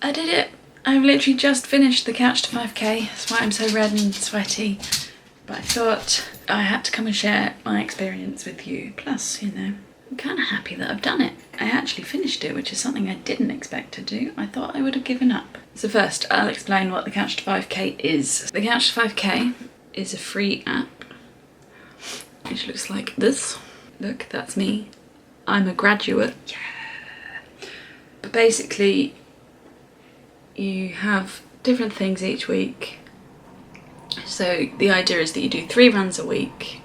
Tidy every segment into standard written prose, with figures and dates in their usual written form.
I did it. I've literally just finished the Couch to 5k. That's why I'm so red and sweaty. But I thought I had to come and share my experience with you. Plus, you know, I'm kind of happy that I've done it. I actually finished it, which is something I didn't expect to do. I thought I would have given up. So first, I'll explain what the Couch to 5k is. The Couch to 5k is a free app, which looks like this. Look, that's me. I'm a graduate. Yeah. But basically, you have different things each week. So the idea is that you do 3 runs a week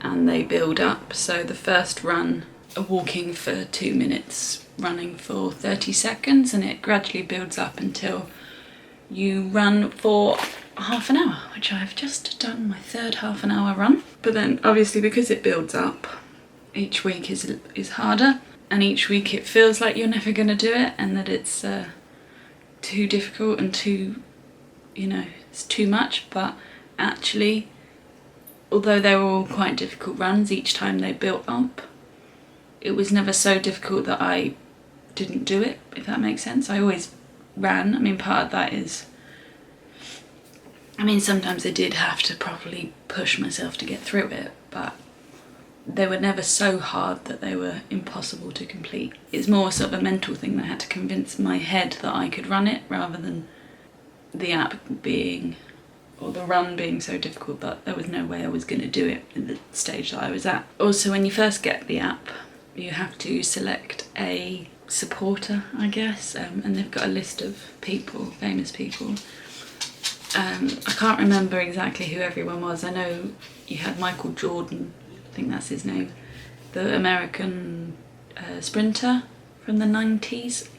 and they build up. So the first run, walking for 2 minutes, running for 30 seconds, and it gradually builds up until you run for half an hour, which I've just done my 3rd half an hour run. But then obviously because it builds up, each week is harder, and each week it feels like you're never going to do it and that it's too difficult and too, you know, it's too much. But actually, although they were all quite difficult runs each time they built up, it was never so difficult that I didn't do it, if that makes sense. I always ran. I mean, part of that is, I mean, sometimes I did have to properly push myself to get through it, but they were never so hard that they were impossible to complete. It's more sort of a mental thing that I had to convince my head that I could run it, rather than the app being, or the run being so difficult that there was no way I was going to do it in the stage that I was at. Also, when you first get the app, you have to select a supporter, I guess, and they've got a list of people, famous people. I can't remember exactly who everyone was. I know you had Michael Jordan, I think that's his name, the American sprinter from the 90s.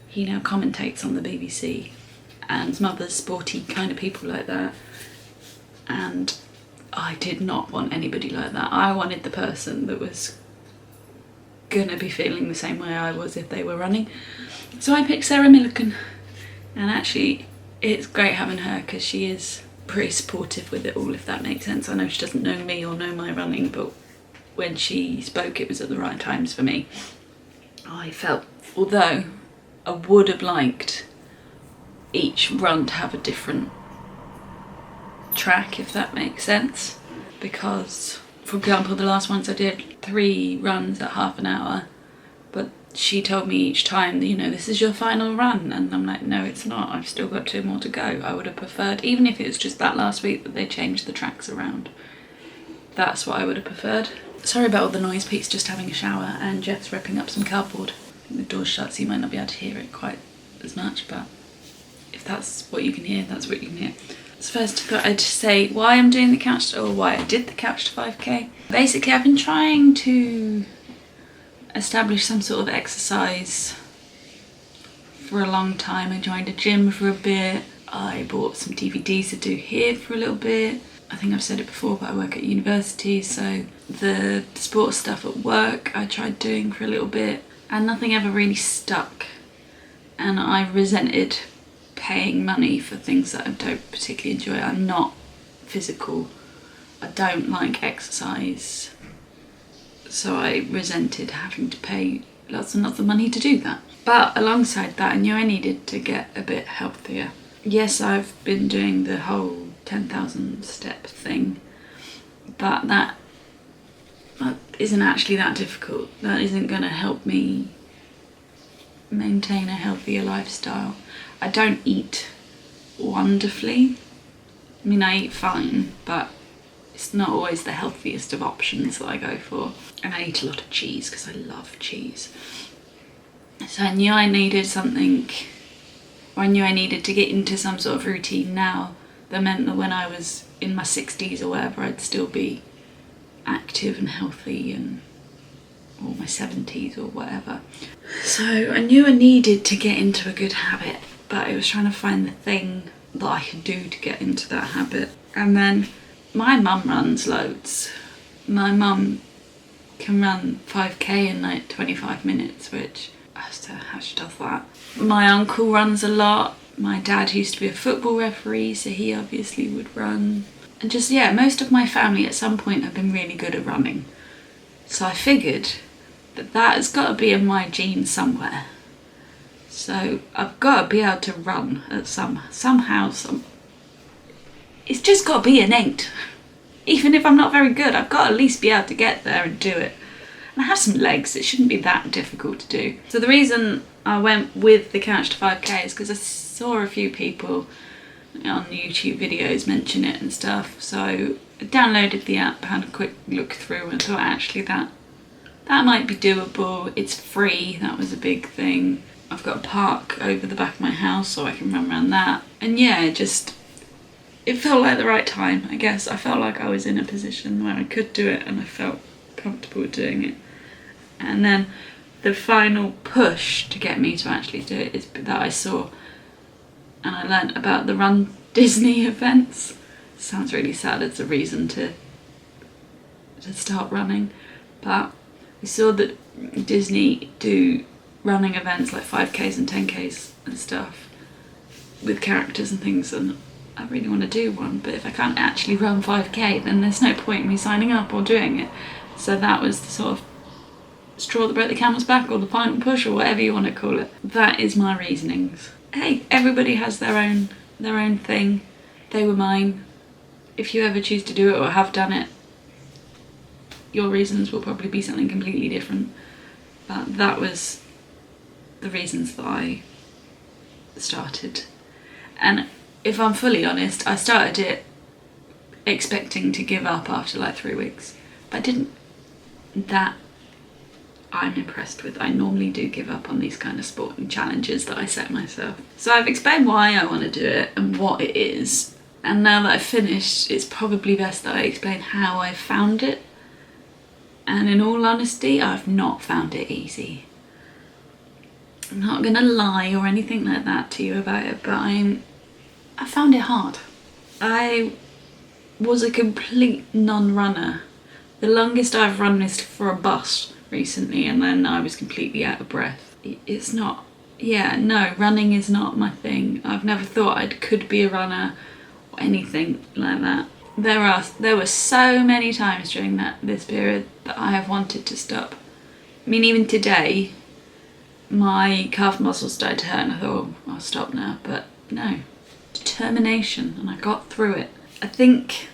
He now commentates on the BBC, and some other sporty kind of people like that. And I did not want anybody like that. I wanted the person that was gonna be feeling the same way I was if they were running. So I picked Sarah Millican, and actually it's great having her because she is pretty supportive with it all, if that makes sense. I know she doesn't know me or know my running, but when she spoke it was at the right times for me. I felt, although I would have liked each run to have a different track, if that makes sense, because for example the last ones I did 3 runs at half an hour, but she told me each time that, you know, this is your final run, and I'm like, no it's not, I've still got 2 more to go. I would have preferred, even if it was just that last week that they changed the tracks around, that's what I would have preferred. Sorry about all the noise, Pete's just having a shower and Jeff's ripping up some cardboard. I think the door's shut so you might not be able to hear it quite as much, but if that's what you can hear, that's what you can hear. So first I thought I'd say why I'm doing the couch, or why I did the Couch to 5k. Basically I've been trying to establish some sort of exercise for a long time. I joined a gym for a bit, I bought some DVDs to do here for a little bit. I think I've said it before, but I work at university, so the sports stuff at work I tried doing for a little bit and nothing ever really stuck, and I resented paying money for things that I don't particularly enjoy. I'm not physical, I don't like exercise, so I resented having to pay lots and lots of money to do that. But alongside that I knew I needed to get a bit healthier. Yes, I've been doing the whole 10,000 step thing, but that isn't actually that difficult. That isn't going to help me maintain a healthier lifestyle. I don't eat wonderfully. I mean, I eat fine, but it's not always the healthiest of options that I go for. And I eat a lot of cheese because I love cheese. So I knew I needed something, or I knew I needed to get into some sort of routine now that meant that when I was in my 60s or whatever, I'd still be active and healthy, and or my 70s or whatever. So I knew I needed to get into a good habit, but I was trying to find the thing that I could do to get into that habit. And then my mum runs loads. My mum can run 5k in like 25 minutes, which I don't know how she does that. My uncle runs a lot. My dad used to be a football referee, so he obviously would run. And just, yeah, most of my family at some point have been really good at running. So I figured that has got to be in my genes somewhere. So I've got to be able to run at somehow. It's just got to be innate. Even if I'm not very good, I've got to at least be able to get there and do it. And I have some legs, it shouldn't be that difficult to do. So the reason I went with the Couch to 5k is because I saw a few people on YouTube videos mention it and stuff. So I downloaded the app, had a quick look through and thought actually that might be doable. It's free, that was a big thing. I've got a park over the back of my house so I can run around that. And yeah, it felt like the right time, I guess. I felt like I was in a position where I could do it and I felt comfortable doing it. And then the final push to get me to actually do it is that I saw and I learnt about the Run Disney events. Sounds really sad, it's a reason to start running. But we saw that Disney do running events like 5Ks and 10Ks and stuff with characters and things, and I really want to do one, but if I can't actually run 5k then there's no point in me signing up or doing it. So that was the sort of straw that broke the camel's back, or the final push, or whatever you want to call it. That is my reasonings. Hey, everybody has their own thing. They were mine. If you ever choose to do it or have done it, your reasons will probably be something completely different. But that was the reasons that I started. And if I'm fully honest, I started it expecting to give up after like 3 weeks, but I didn't. That I'm impressed with. I normally do give up on these kind of sporting challenges that I set myself. So I've explained why I want to do it and what it is, and now that I've finished, it's probably best that I explain how I found it. And in all honesty, I've not found it easy. I'm not gonna lie or anything like that to you about it, but I found it hard. I was a complete non-runner. The longest I've run is for a bus recently, and then I was completely out of breath. It's not, running is not my thing. I've never thought I could be a runner or anything like that. There were so many times during this period that I have wanted to stop. I mean, even today, my calf muscles started to hurt and I thought, oh, I'll stop now, but no. Determination, and I got through it. I think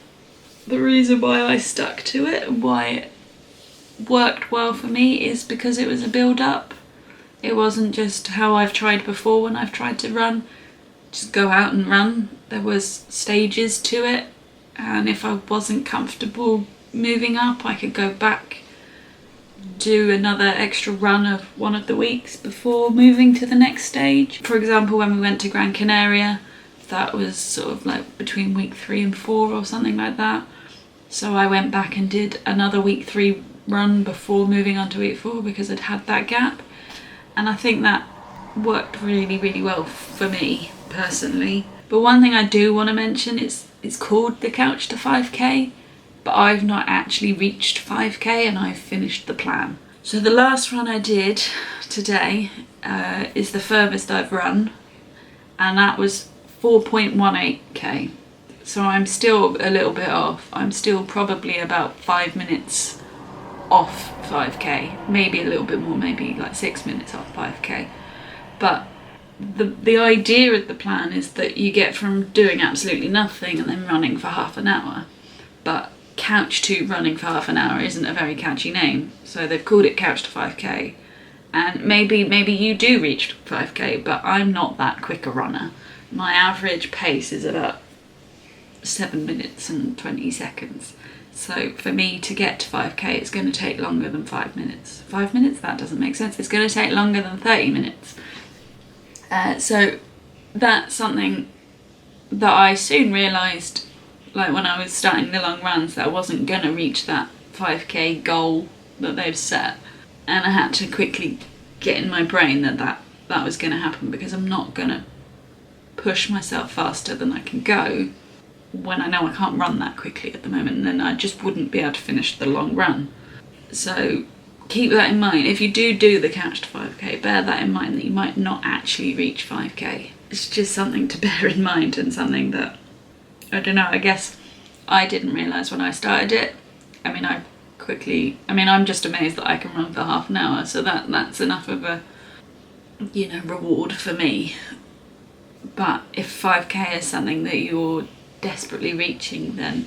the reason why I stuck to it and why it worked well for me is because it was a build-up. It wasn't just how I've tried before when I've tried to run, just go out and run. There was stages to it, and if I wasn't comfortable moving up, I could go back, do another extra run of one of the weeks before moving to the next stage. For example, when we went to Gran Canaria, that was sort of like between week 3 and 4 or something like that. So I went back and did another week 3 run before moving on to week 4 because I'd had that gap. And I think that worked really, really well for me personally. But one thing I do want to mention is it's called the Couch to 5k, but I've not actually reached 5k and I've finished the plan. So the last run I did today is the furthest I've run, and that was 4.18k. So I'm still a little bit off. I'm still probably about 5 minutes off 5k, maybe a little bit more, maybe like 6 minutes off 5k. But the idea of the plan is that you get from doing absolutely nothing and then running for half an hour. But Couch to running for half an hour isn't a very catchy name, so they've called it Couch to 5k. And maybe you do reach 5k, but I'm not that quick a runner. My average pace is about 7 minutes and 20 seconds. So for me to get to 5k, it's going to take longer than 5 minutes. 5 minutes? That doesn't make sense. It's going to take longer than 30 minutes. So that's something that I soon realised, like when I was starting the long runs, that I wasn't going to reach that 5k goal that they've set. And I had to quickly get in my brain that was going to happen, because I'm not going to push myself faster than I can go when I know I can't run that quickly at the moment, and then I just wouldn't be able to finish the long run. So keep that in mind. If you do the Couch to 5k, bear that in mind, that you might not actually reach 5k. It's just something to bear in mind, and something that, I don't know, I guess I didn't realise when I started it. I'm just amazed that I can run for half an hour, so that's enough of a you know, reward for me. But if 5k is something that you're desperately reaching, then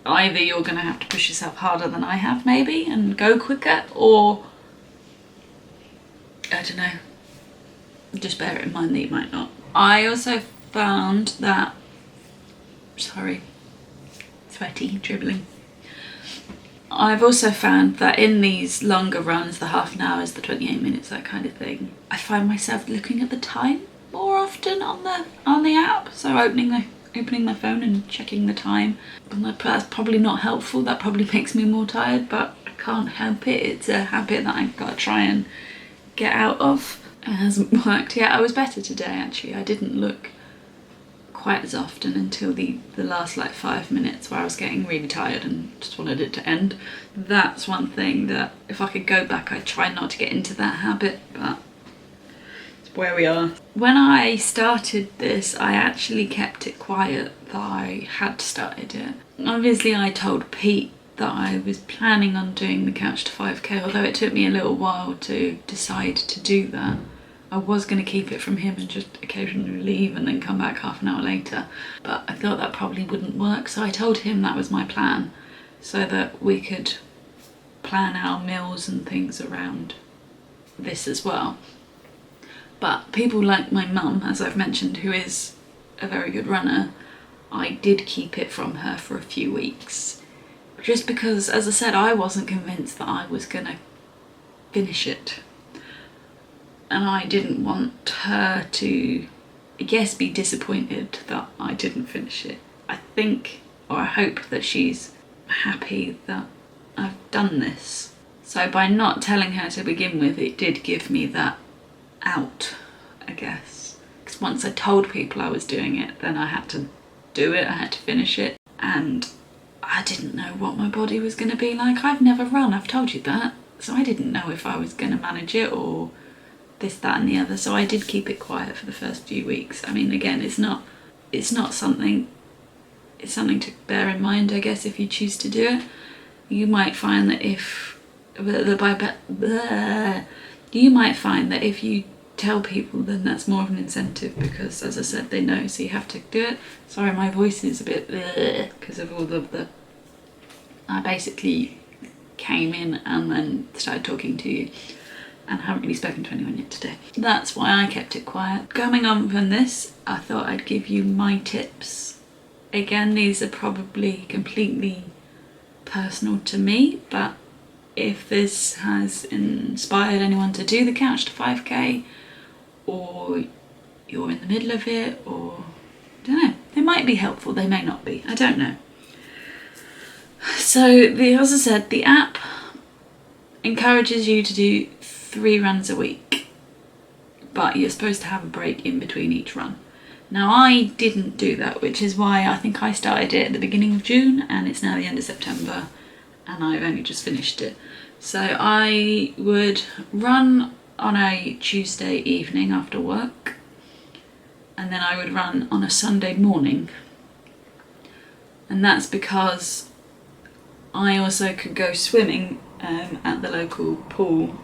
either you're going to have to push yourself harder than I have maybe and go quicker, or I don't know, just bear it in mind that you might not. I also found that, sorry, sweaty, dribbling. I've also found that in these longer runs, the half an hours, the 28 minutes, that kind of thing, I find myself looking at the time more often on the app. So opening my phone and checking the time. And that's probably not helpful. That probably makes me more tired, but I can't help it. It's a habit that I've got to try and get out of. It hasn't worked yet. I was better today actually. I didn't look quite as often until the last like 5 minutes where I was getting really tired and just wanted it to end. That's one thing that if I could go back, I'd try not to get into that habit, but it's where we are. When I started this, I actually kept it quiet that I had started it. Obviously I told Pete that I was planning on doing the Couch to 5k, although it took me a little while to decide to do that. I was going to keep it from him and just occasionally leave and then come back half an hour later, but I thought that probably wouldn't work, so I told him that was my plan, so that we could plan our meals and things around this as well. But people like my mum, as I've mentioned, who is a very good runner, I did keep it from her for a few weeks, just because, as I said, I wasn't convinced that I was going to finish it. And I didn't want her to, I guess, be disappointed that I didn't finish it. I think, or I hope, that she's happy that I've done this. So by not telling her to begin with, it did give me that out, I guess. Because once I told people I was doing it, then I had to do it, I had to finish it. And I didn't know what my body was going to be like. I've never run, I've told you that. So I didn't know if I was going to manage it or this, that and the other, so I did keep it quiet for the first few weeks. I mean, again, it's not something, it's something to bear in mind, I guess, if you choose to do it. You might find that if you tell people, then that's more of an incentive, because, as I said, they know, so you have to do it. Sorry, my voice is a bit because of all of the, I basically came in and then started talking to you and haven't really spoken to anyone yet today. That's why I kept it quiet. Coming on from this, I thought I'd give you my tips. Again, these are probably completely personal to me, but if this has inspired anyone to do the Couch to 5k, or you're in the middle of it, or I don't know, they might be helpful, they may not be, I don't know. So, as I said, the app encourages you to do 3 runs a week, but you're supposed to have a break in between each run. Now I didn't do that, which is why I think I started it at the beginning of June and it's now the end of September and I've only just finished it. So I would run on a Tuesday evening after work, and then I would run on a Sunday morning, and that's because I also could go swimming at the local pool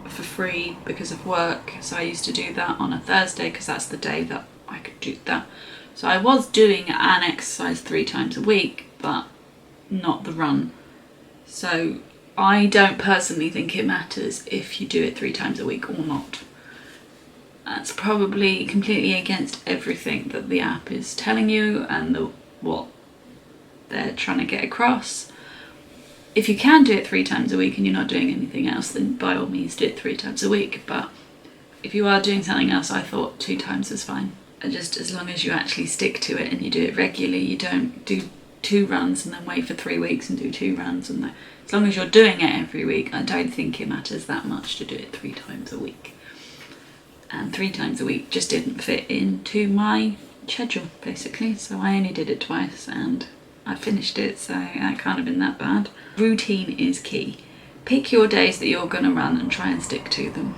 for free because of work. So I used to do that on a Thursday because that's the day that I could do that. So I was doing an exercise 3 times a week, but not the run. So I don't personally think it matters if you do it 3 times a week or not. That's probably completely against everything that the app is telling you and what they're trying to get across. If you can do it 3 times a week and you're not doing anything else, then by all means do it 3 times a week. But if you are doing something else, I thought 2 times is fine. And just as long as you actually stick to it and you do it regularly, you don't do 2 runs and then wait for 3 weeks and do 2 runs. And as long as you're doing it every week, I don't think it matters that much to do it 3 times a week. And 3 times a week just didn't fit into my schedule, basically. So I only did it twice and I finished it, so that can't have been that bad. Routine is key. Pick your days that you're going to run and try and stick to them.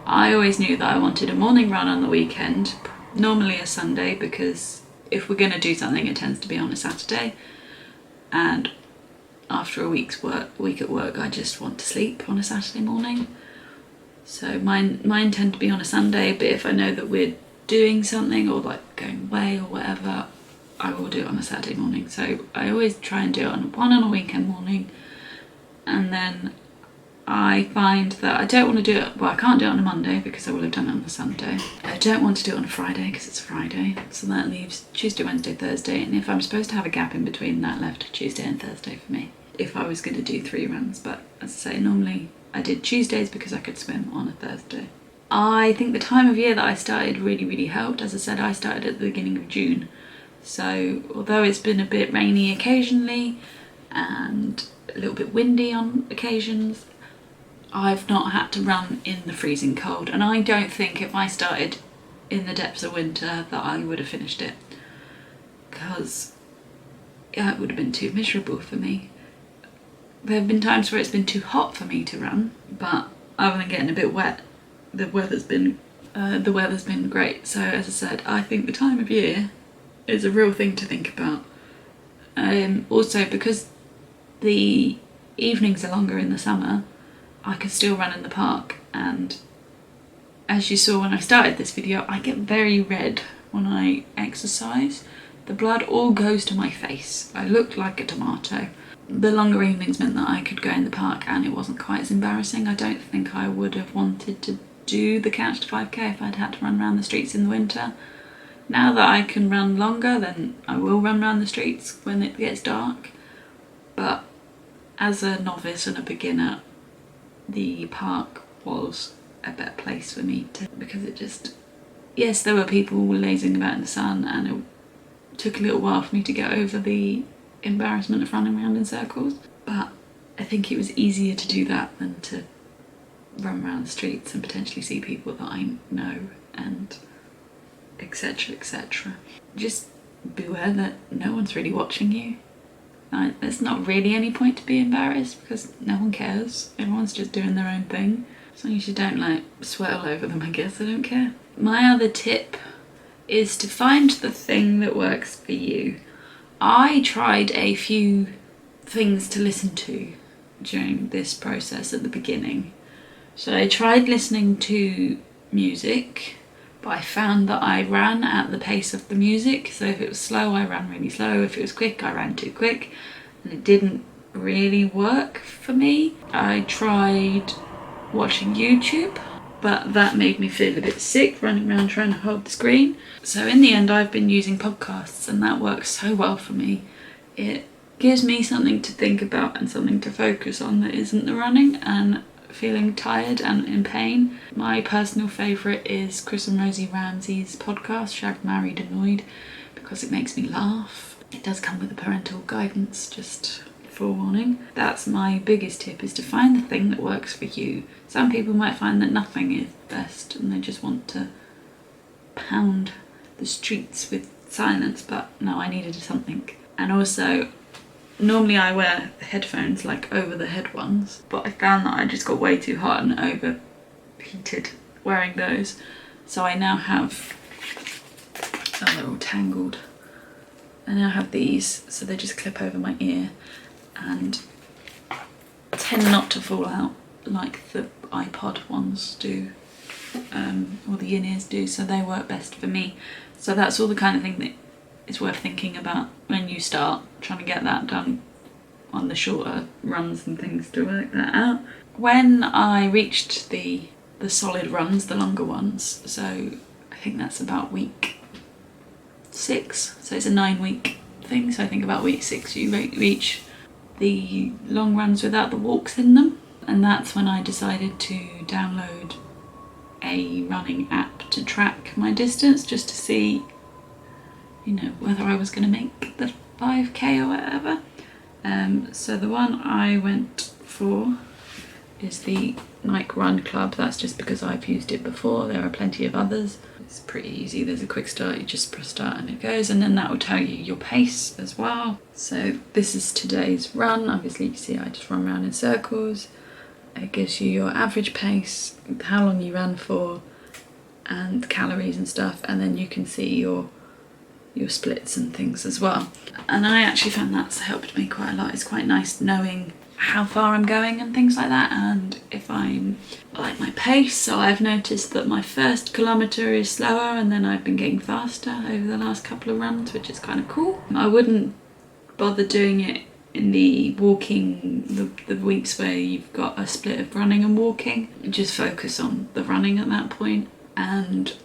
I always knew that I wanted a morning run on the weekend, normally a Sunday, because if we're going to do something it tends to be on a Saturday, and after a week at work I just want to sleep on a Saturday morning. So mine tend to be on a Sunday, but if I know that we're doing something or like going away or whatever, I will do it on a Saturday morning. So I always try and do it on a weekend morning, and then I find that I don't want to do it, well, I can't do it on a Monday because I will have done it on a Sunday. I don't want to do it on a Friday because it's a Friday, so that leaves Tuesday, Wednesday, Thursday, and if I'm supposed to have a gap in between, that left Tuesday and Thursday for me, if I was going to do 3 runs. But as I say, normally I did Tuesdays because I could swim on a Thursday. I think the time of year that I started really helped. As I said, I started at the beginning of June, so although it's been a bit rainy occasionally and a little bit windy on occasions, I've not had to run in the freezing cold, and I don't think if I started in the depths of winter that I would have finished it, because it would have been too miserable for me. There have been times where it's been too hot for me to run, but other than getting a bit wet, the weather's been great. So as I said, I think the time of year is a real thing to think about. Also, because the evenings are longer in the summer, I can still run in the park, and as you saw when I started this video, I get very red when I exercise. The blood all goes to my face. I look like a tomato. The longer evenings meant that I could go in the park and it wasn't quite as embarrassing. I don't think I would have wanted to do the Couch to 5k if I'd had to run around the streets in the winter. Now that I can run longer, then I will run around the streets when it gets dark. But as a novice and a beginner, the park was a better place for me because it just, yes, there were people lazing about in the sun, and it took a little while for me to get over the embarrassment of running around in circles, but I think it was easier to do that than to run around the streets and potentially see people that I know, and etc. etc. Just beware that no one's really watching you. There's not really any point to be embarrassed because no one cares. Everyone's just doing their own thing. As long as you don't like sweat all over them, I guess I don't care. My other tip is to find the thing that works for you. I tried a few things to listen to during this process at the beginning. So I tried listening to music, but I found that I ran at the pace of the music. So if it was slow, I ran really slow. If it was quick, I ran too quick. And it didn't really work for me. I tried watching YouTube, but that made me feel a bit sick running around trying to hold the screen. So in the end, I've been using podcasts, and that works so well for me. It gives me something to think about and something to focus on that isn't the running and feeling tired and in pain. My personal favourite is Chris and Rosie Ramsey's podcast, Shagged, Married, Annoyed, because it makes me laugh. It does come with a parental guidance, just forewarning. That's my biggest tip, is to find the thing that works for you. Some people might find that nothing is best and they just want to pound the streets with silence, but no, I needed something. And also, normally I wear headphones, like over the head ones, but I found that I just got way too hot and overheated wearing those. So I now have, oh, they're all tangled. I now have these, so they just clip over my ear and tend not to fall out like the iPod ones do, or the in-ears do, so they work best for me. So that's all the kind of thing that is worth thinking about when you start trying to get that done on the shorter runs and things, to work that out. When I reached the solid runs, the longer ones, so I think that's about week 6, so it's a 9-week thing, so I think about week 6 you reach the long runs without the walks in them, and that's when I decided to download a running app to track my distance, just to see, you know, whether I was going to make the 5k or whatever. So the one I went for is the Nike Run Club. That's just because I've used it before. There are plenty of others. It's pretty easy. There's a quick start. You just press start and it goes, and then that will tell you your pace as well. So this is today's run. Obviously you see I just run around in circles. It gives you your average pace, how long you ran for, and calories and stuff, and then you can see your splits and things as well. And I actually found that's helped me quite a lot. It's quite nice knowing how far I'm going and things like that, and if I'm like my pace. So I've noticed that my first kilometre is slower and then I've been getting faster over the last couple of runs, which is kind of cool. I wouldn't bother doing it in the walking, the weeks where you've got a split of running and walking. Just focus on the running at that point. And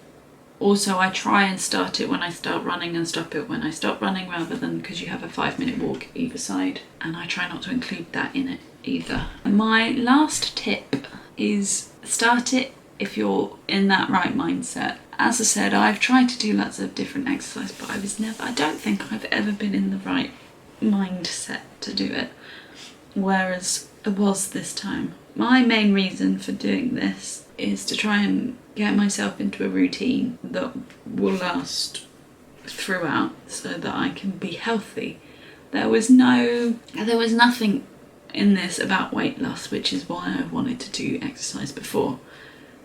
also I try and start it when I start running and stop it when I stop running, rather than, because you have a 5-minute walk either side, and I try not to include that in it either. My last tip is start it if you're in that right mindset. As I said, I've tried to do lots of different exercise, but I don't think I've ever been in the right mindset to do it, whereas it was this time. My main reason for doing this is to try and get myself into a routine that will last throughout, so that I can be healthy. There was nothing in this about weight loss, which is why I wanted to do exercise before,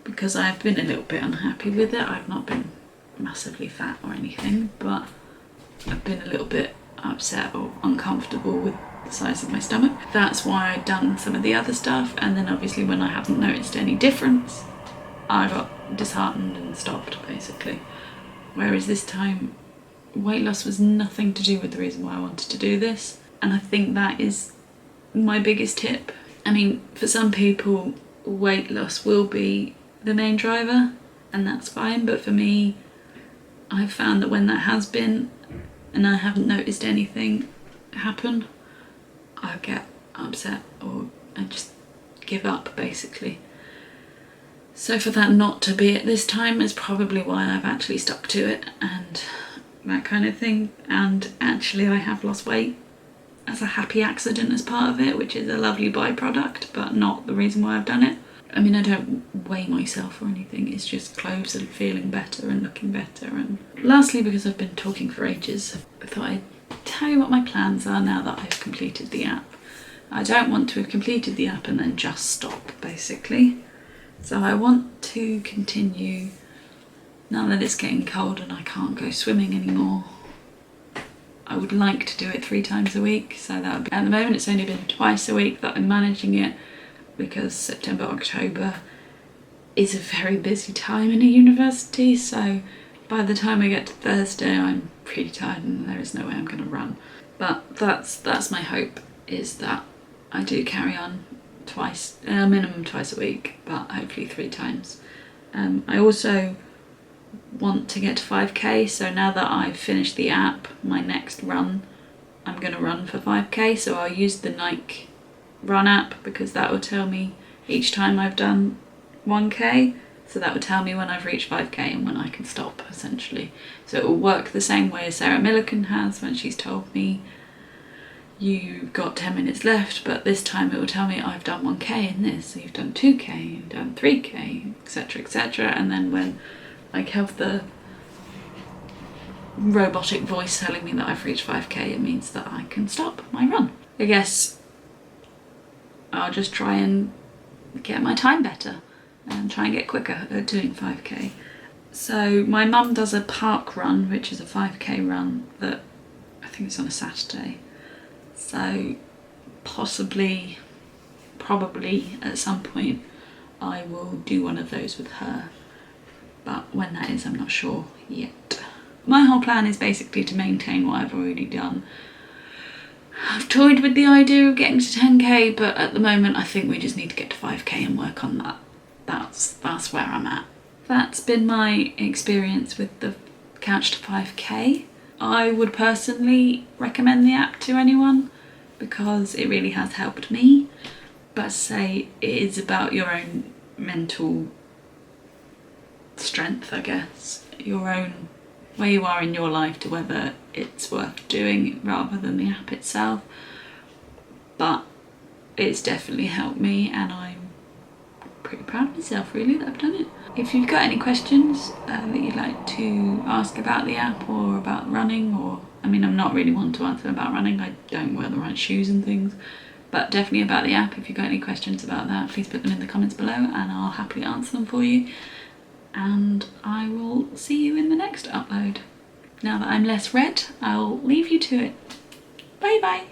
because I've been a little bit unhappy with it. I've not been massively fat or anything, but I've been a little bit upset or uncomfortable with the size of my stomach. That's why I'd done some of the other stuff, and then obviously when I haven't noticed any difference, I got disheartened and stopped, basically. Whereas this time, weight loss was nothing to do with the reason why I wanted to do this, and I think that is my biggest tip. I mean, for some people, weight loss will be the main driver, and that's fine, but for me, I've found that when that has been, and I haven't noticed anything happen, I get upset, or I just give up, basically. So for that not to be it this time is probably why I've actually stuck to it and that kind of thing. And actually I have lost weight as a happy accident as part of it, which is a lovely byproduct, but not the reason why I've done it. I mean, I don't weigh myself or anything, it's just clothes and feeling better and looking better. And lastly, because I've been talking for ages, I thought I'd tell you what my plans are now that I've completed the app. I don't want to have completed the app and then just stop, basically. So I want to continue, now that it's getting cold and I can't go swimming anymore. I would like to do it 3 times a week, so that would be, at the moment it's only been twice a week that I'm managing it, because September, October is a very busy time in a university, so by the time I get to Thursday I'm pretty tired and there is no way I'm going to run. But that's my hope, is that I do carry on minimum twice a week, but hopefully 3 times. I also want to get to 5k, so now that I've finished the app, my next run, I'm going to run for 5k, so I'll use the Nike Run app, because that will tell me each time I've done 1k, so that will tell me when I've reached 5k and when I can stop, essentially. So it will work the same way as Sarah Millican has when she's told me you've got 10 minutes left, but this time it will tell me I've done 1k in this, so you've done 2k, you've done 3k, etc, etc. And then when I have the robotic voice telling me that I've reached 5k, it means that I can stop my run. I guess I'll just try and get my time better and try and get quicker at doing 5k. So my mum does a park run, which is a 5k run that I think it's on a Saturday. So probably at some point I will do one of those with her, but when that is I'm not sure yet. My whole plan is basically to maintain what I've already done. I've toyed with the idea of getting to 10k, but at the moment I think we just need to get to 5k and work on that. That's where I'm at. That's been my experience with the Couch to 5k. I would personally recommend the app to anyone because it really has helped me, but say it is about your own mental strength, I guess, your own, where you are in your life, to whether it's worth doing rather than the app itself. But it's definitely helped me and I'm pretty proud of myself, really, that I've done it. If you've got any questions that you'd like to ask about the app or about running, or I mean, I'm not really one to answer about running, I don't wear the right shoes and things, but definitely about the app, if you've got any questions about that, please put them in the comments below and I'll happily answer them for you. And I will see you in the next upload. Now that I'm less red, I'll leave you to it. Bye bye.